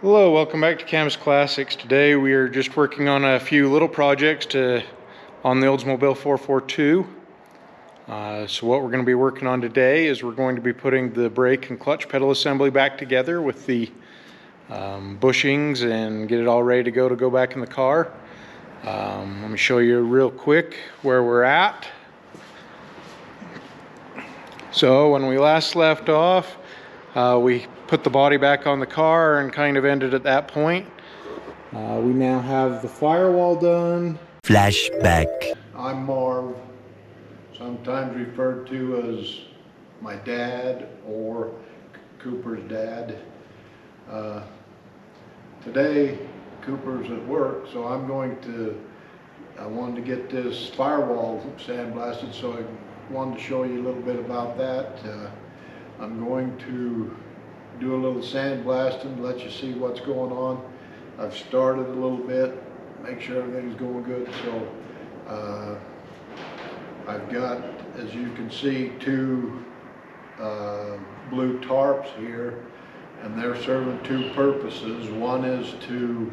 Hello, welcome back to Cam's Classics. Today we are just working on a few little projects on the Oldsmobile 442. So what we're going to be working on today is we're going to be putting the brake and clutch pedal assembly back together with the bushings and get it all ready to go back in the car. Let me show you real quick where we're at. So when we last left off, we put the body back on the car and kind of ended at that point. We now have the firewall done. Flashback. I'm Marv, sometimes referred to as my dad or Cooper's dad. Today Cooper's at work, so I wanted to get this firewall sandblasted, so I wanted to show you a little bit about that. I'm going to do a little sandblasting, let you see what's going on. I've started a little bit, make sure everything's going good. So I've got, as you can see, two blue tarps here, and they're serving two purposes. One is to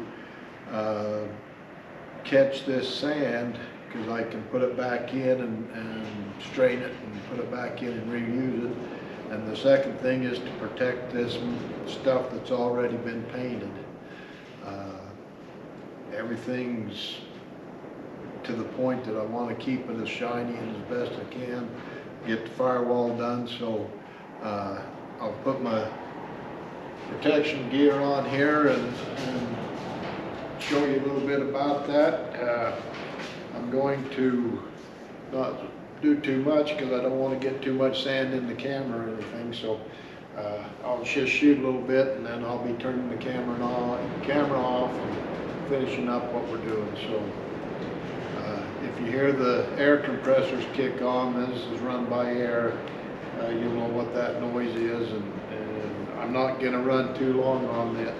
catch this sand, because I can put it back in and strain it and put it back in and reuse it. And the second thing is to protect this stuff that's already been painted. Everything's to the point that I want to keep it as shiny and as best I can, get the firewall done. So I'll put my protection gear on here and show you a little bit about that. I'm going to not do too much because I don't want to get too much sand in the camera or anything. So I'll just shoot a little bit, and then I'll be turning the camera off and finishing up what we're doing. So if you hear the air compressors kick on, this is run by air. You'll know what that noise is, and I'm not going to run too long on it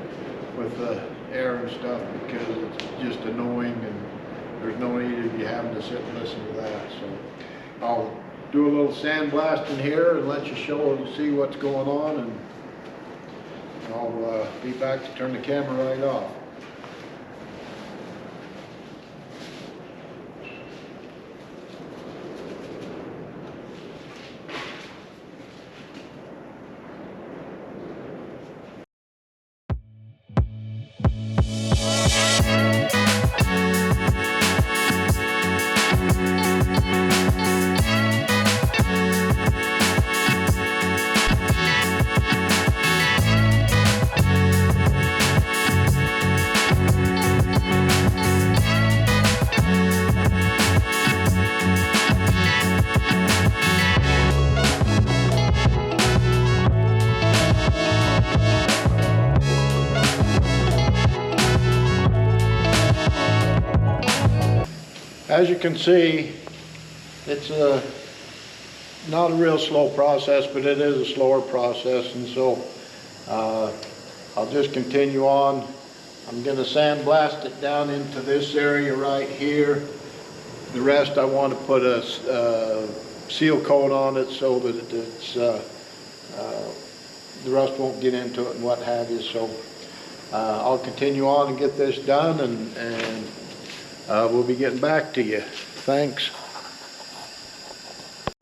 with the air and stuff because it's just annoying, and there's no need of you having to sit and listen to that. So I'll do a little sandblasting here and let you see what's going on, and I'll be back to turn the camera right off. As you can see, it's not a real slow process, but it is a slower process, and so I'll just continue on. I'm going to sandblast it down into this area right here. The rest I want to put a seal coat on it so that the rust won't get into it and what have you. So I'll continue on and get this done, and we'll be getting back to you. Thanks.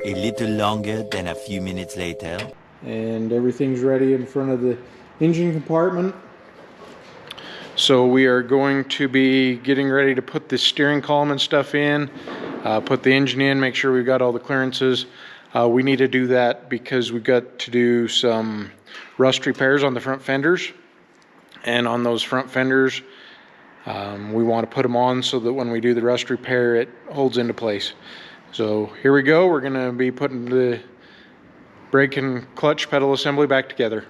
A little longer than a few minutes later. And everything's ready in front of the engine compartment. So we are going to be getting ready to put the steering column and stuff in, put the engine in, make sure we've got all the clearances. We need to do that because we've got to do some rust repairs on the front fenders. And on those front fenders, we want to put them on so that when we do the rust repair, it holds into place. So here we go. We're going to be putting the brake and clutch pedal assembly back together.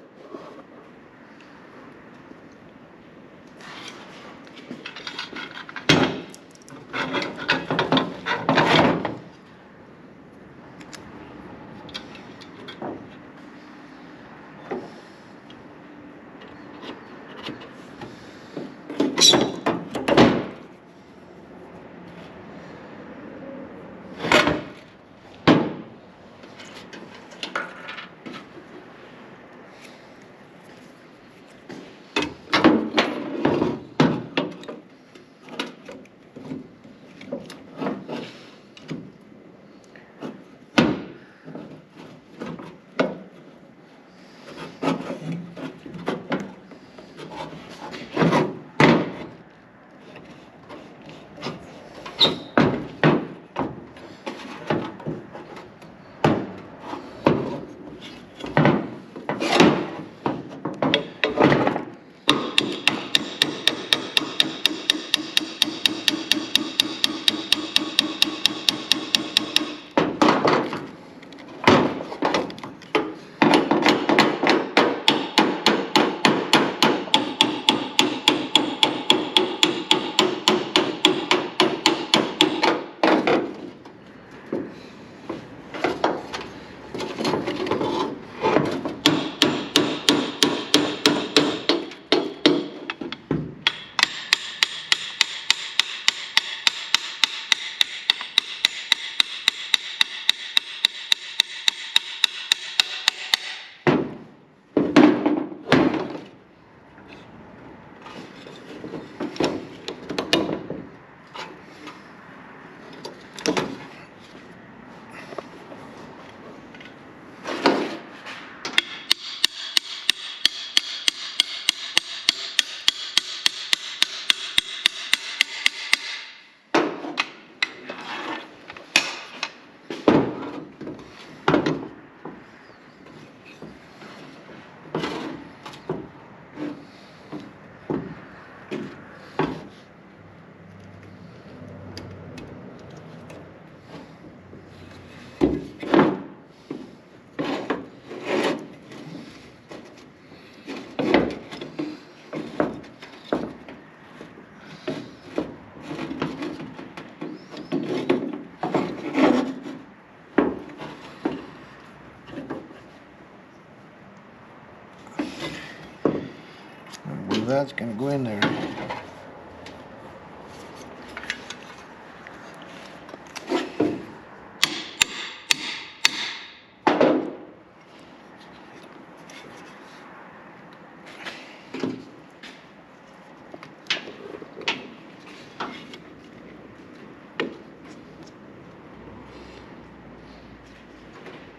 that's gonna go in there.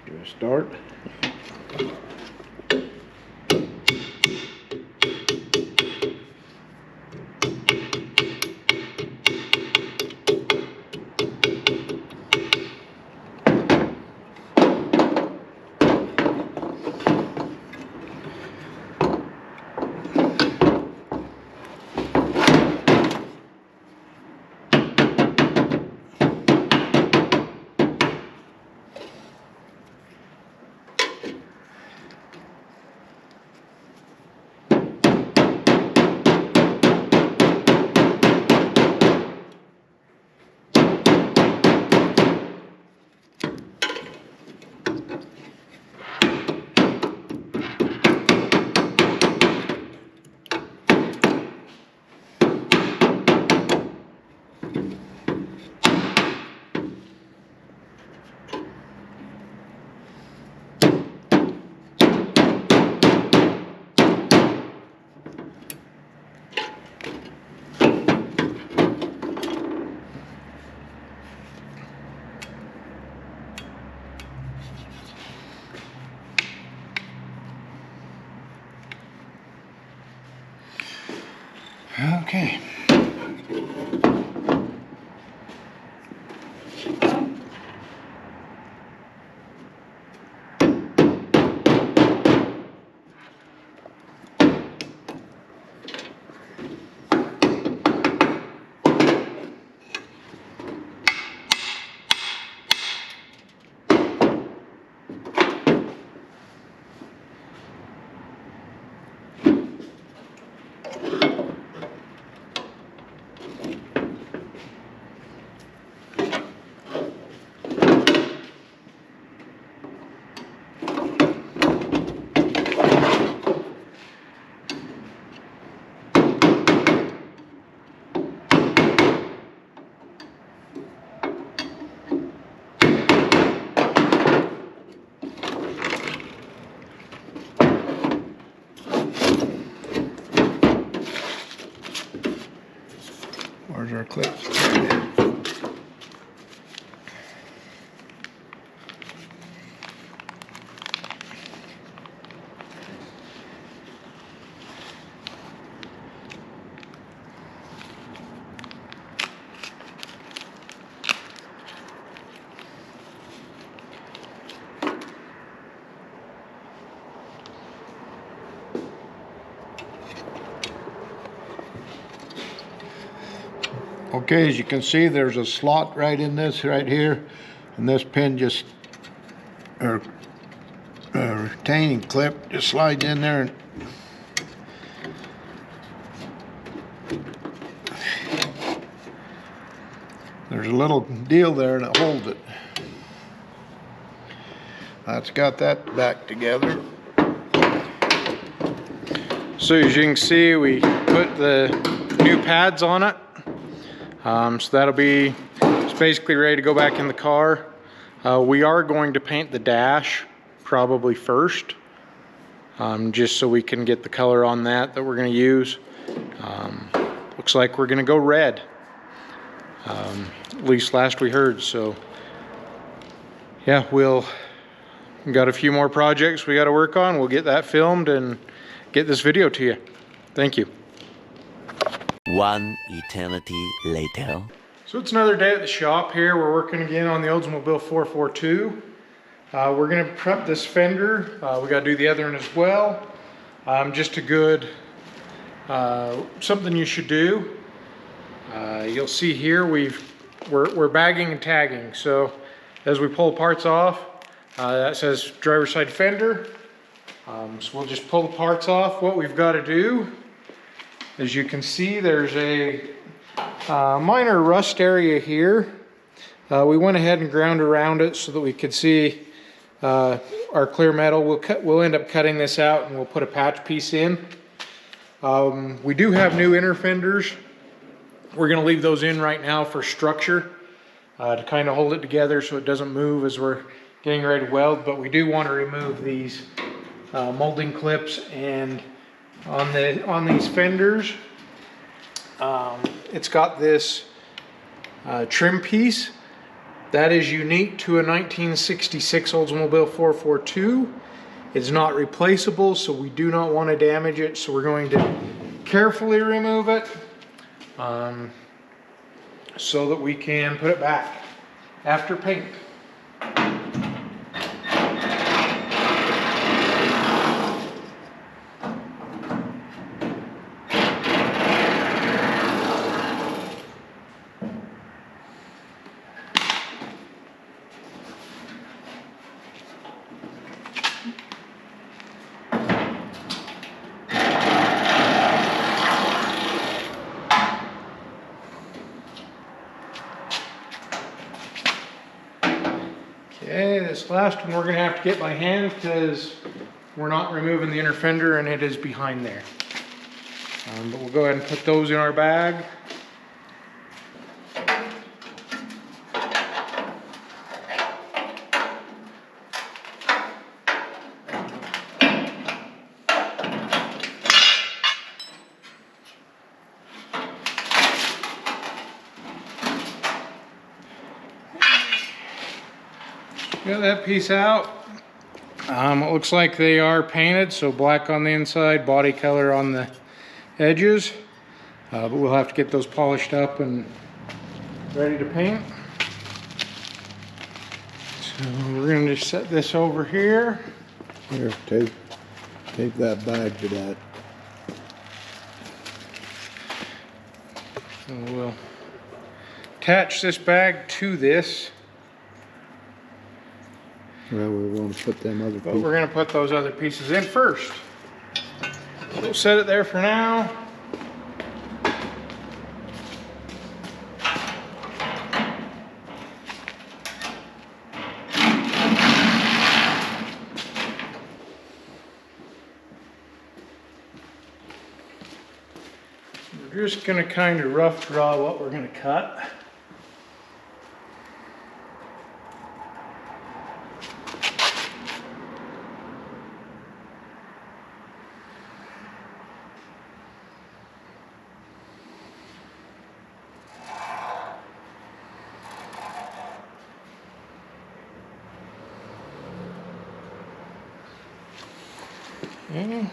Do a start. Okay. Where's our clips? Okay, as you can see, there's a slot right in this right here, and this pin just, or retaining clip just slides in there, and there's a little deal there that holds it. That's got that back together. So as you can see, we put the new pads on it. So that'll be, it's basically ready to go back in the car. We are going to paint the dash probably first, just so we can get the color on that we're going to use. Looks like we're going to go red, at least last we heard. So yeah, we've got a few more projects we got to work on. We'll get that filmed and get this video to you. Thank you. One eternity later. So it's another day at the shop here. We're working again on the Oldsmobile 442. We're going to prep this fender. We got to do the other one as well. Just a good, something you should do. You'll see here we're bagging and tagging. So as we pull parts off, that says driver's side fender. So we'll just pull the parts off. What we've got to do, as you can see, there's a minor rust area here. We went ahead and ground around it so that we could see our clear metal. We'll end up cutting this out and we'll put a patch piece in. We do have new inner fenders. We're gonna leave those in right now for structure, to kind of hold it together so it doesn't move as we're getting ready to weld, but we do want to remove these molding clips. And on these fenders, it's got this trim piece that is unique to a 1966 Oldsmobile 442. It's not replaceable, so we do not want to damage it, so we're going to carefully remove it so that we can put it back after paint. Okay, this last one we're going to have to get by hand because we're not removing the inner fender and it is behind there. But we'll go ahead and put those in our bag. Got that piece out. It looks like they are painted, so black on the inside, body color on the edges. But we'll have to get those polished up and ready to paint. So we're going to just set this over here. Here, tape that bag to that. So we'll attach this bag to this. Well, we're going to put them other But pieces. we're going to put those other pieces in first. We'll set it there for now. We're just going to kind of rough draw what we're going to cut. Okay.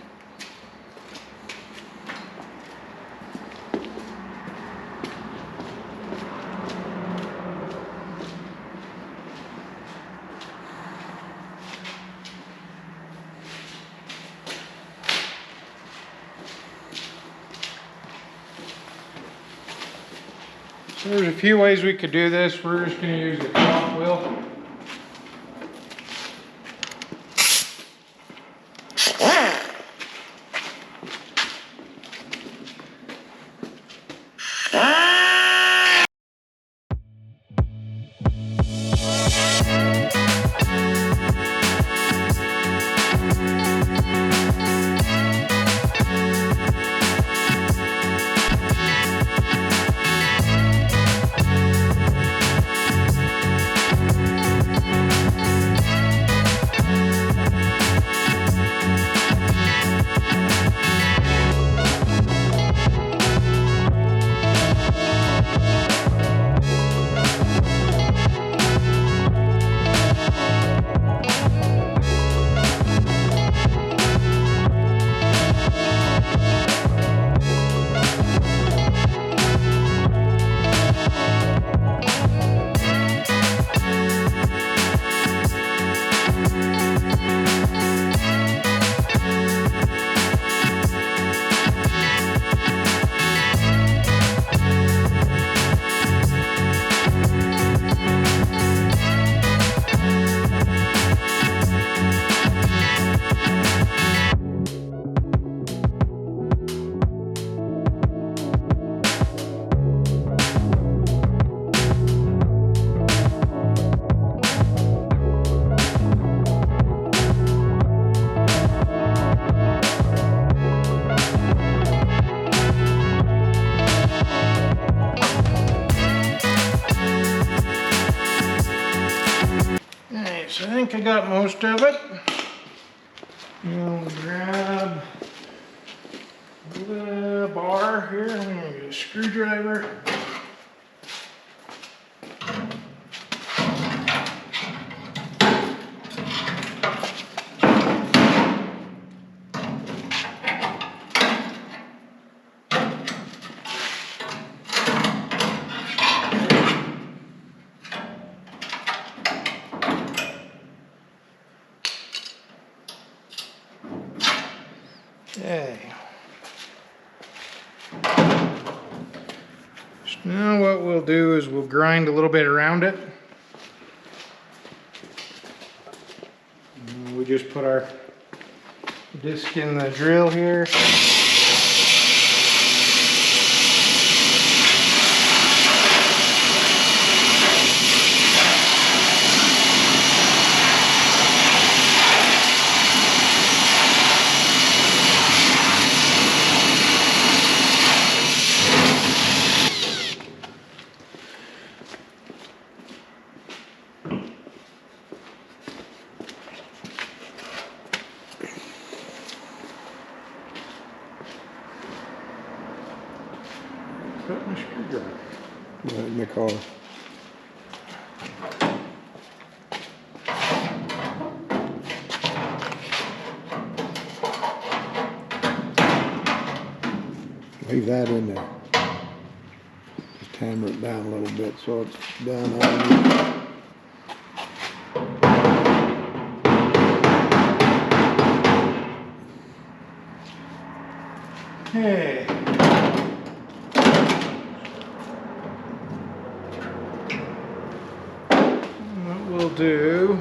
So there's a few ways we could do this. We're just going to use the cloth wheel. got most of it. We'll grab the bar here. I'm gonna get a screwdriver. Okay. So now what we'll do is we'll grind a little bit around it. And we just put our disc in the drill here. Put my screwdriver right in the car. Leave that in there. Just hammer it down a little bit so it's down underneath. Okay. What we'll do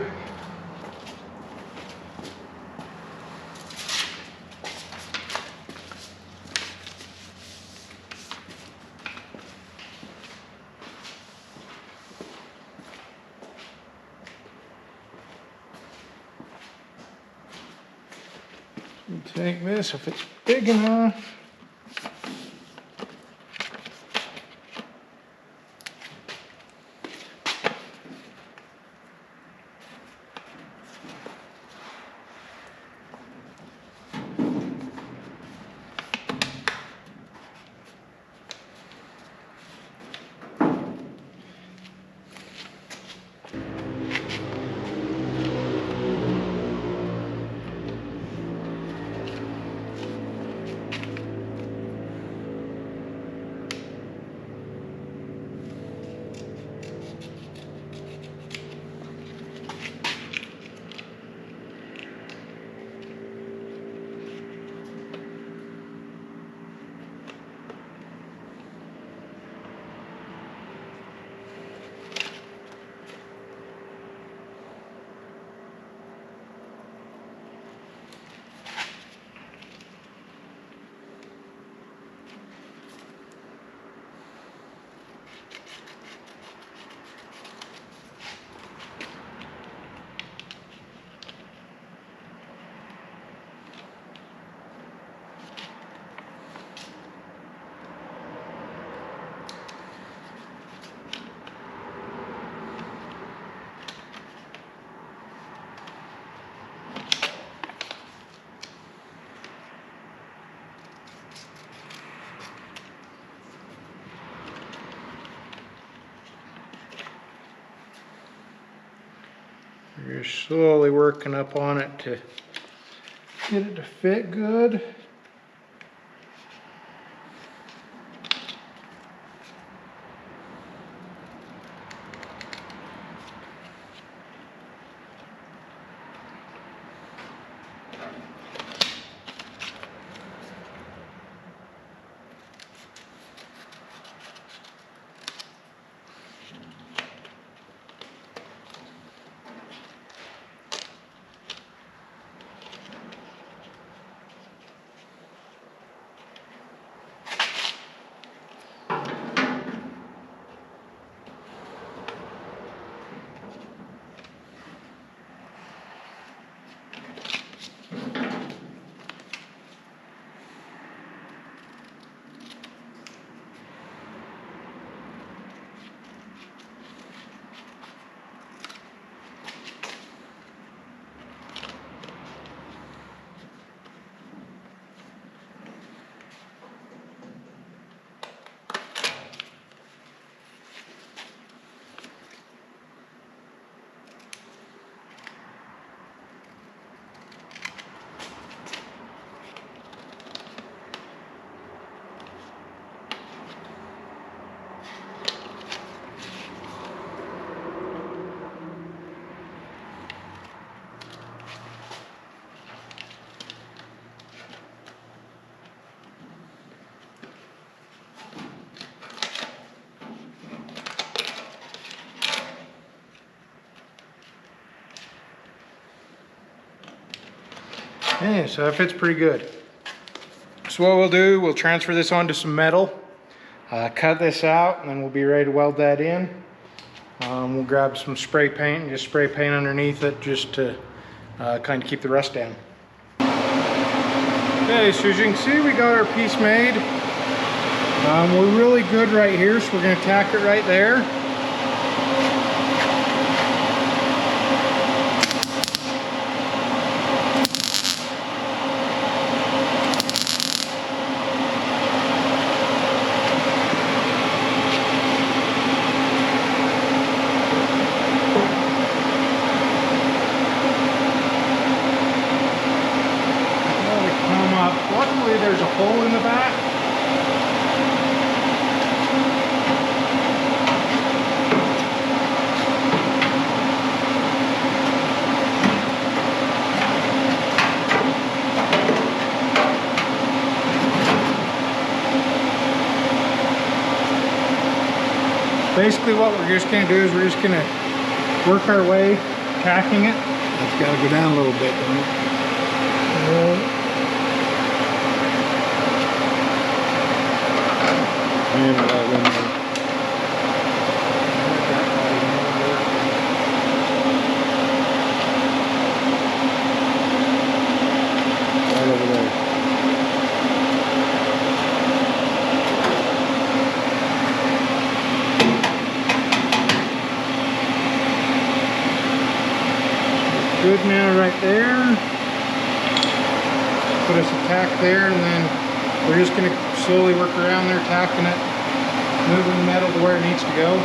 we'll take this if it's big enough. You're slowly working up on it to get it to fit good. Okay, so that fits pretty good. So what we'll do, we'll transfer this onto some metal, cut this out, and then we'll be ready to weld that in. We'll grab some spray paint and just spray paint underneath it just to kind of keep the rust down. Okay, so as you can see, we got our piece made. We're really good right here, so we're going to tack it right there. Luckily there's a hole in the back. Basically what we're just going to do is we're just going to work our way, tacking it. That's got to go down a little bit, don't it? Right over there. Good now right there. Put us a tack there, and then we're just going to slowly work around there, tacking it, moving the metal to where it needs to go.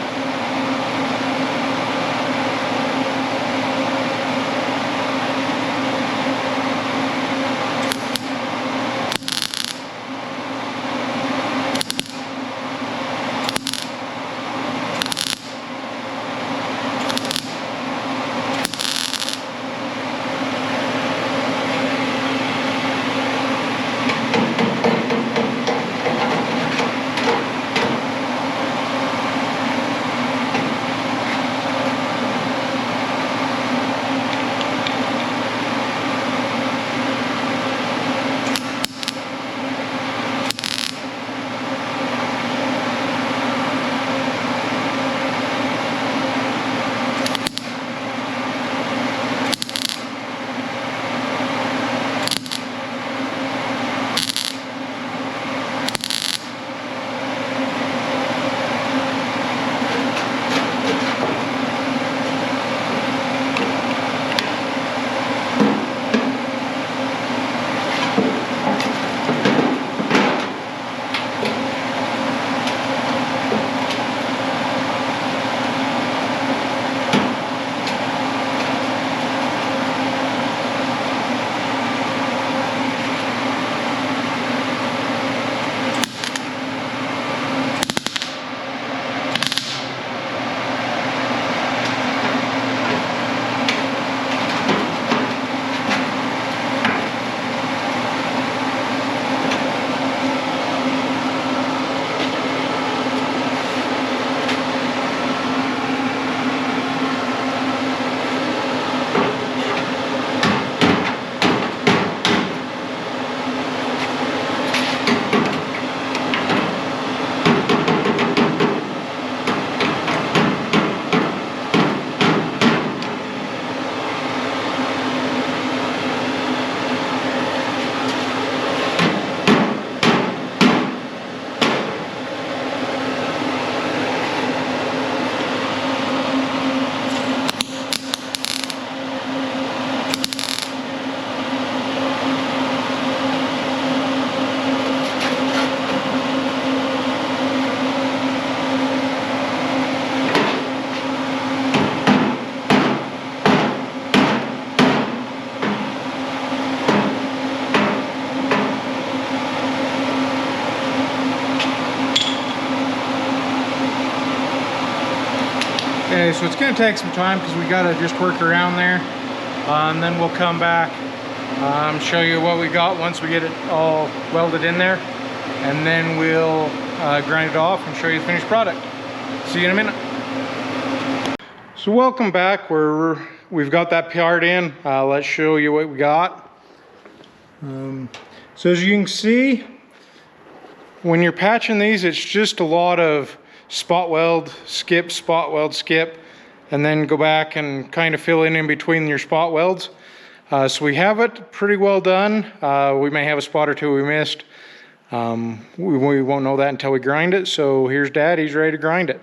Okay, so it's going to take some time because we got to just work around there, and then we'll come back, show you what we got once we get it all welded in there, and then we'll grind it off and show you the finished product. See you in a minute. So welcome back. We've got that part in. Let's show you what we got. So as you can see, when you're patching these, it's just a lot of spot weld, skip, spot weld, skip, and then go back and kind of fill in between your spot welds. So we have it pretty well done. We may have a spot or two we missed. We won't know that until we grind it. So here's Dad, he's ready to grind it.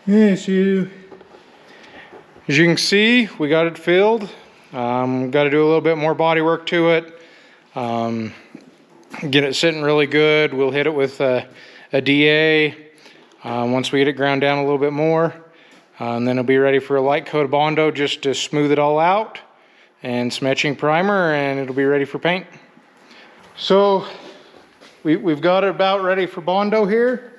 Yeah, so as you can see, we got it filled. Got to do a little bit more body work to it. Get it sitting really good. We'll hit it with a DA once we get it ground down a little bit more. And then it'll be ready for a light coat of Bondo just to smooth it all out. And some etching primer, and it'll be ready for paint. So we've got it about ready for Bondo here.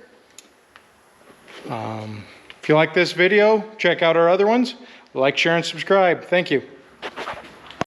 If you like this video, check out our other ones. Like, share, and subscribe. Thank you.